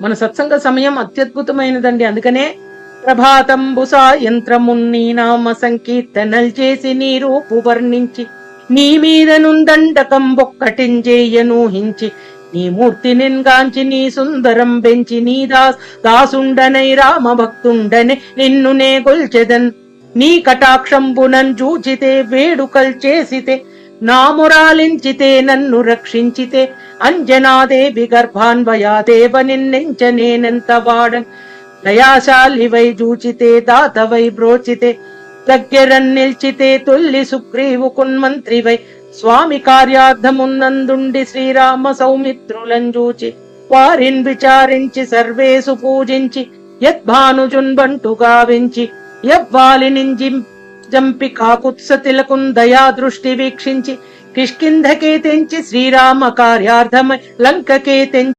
మన సత్సంగ సమయం అత్యద్భుతమైనదండి. అందుకనే ప్రభాతంబు సాయంత్రమున్నీ నామ సంకీర్తనల్ చేసి నీ రూపు వర్ణించి నీ మీద నుందండకంబొక్కటించేయనూహించి నీ మూర్తి నిన్గాంచి నీ సుందరం బెంచి నీ దాసుండనై రామ భక్తుండనే నిన్ను నే గొల్చెదన్ నీ కటాక్షంబునన్ చూచితే వేడుకల్ చేసితే నా మురాలించితే నన్ను రక్షించితే అంజనాదేవి గర్భాన్వయాదేవ నిన్నెంచనేనెంత వాడన్ దయాశాలివై చూచితే దాతవై బ్రోచితే దగ్గరన్ నిల్చితే తొల్లి సుగ్రీవు కున్మంత్రివై స్వామి కార్యార్థమున్నందుండి శ్రీరామ సౌమిత్రులంజూచి వారిన్ విచారించి సర్వేసు పూజించి యద్భానుజున్ బంటు గావించి యవ్వాలినింజి జంపి కాకుత్స తిలకున్ దయా దృష్టి వీక్షించి కిష్కింధకే తెంచి శ్రీరామ కార్యార్థమై లంకకే తెంచి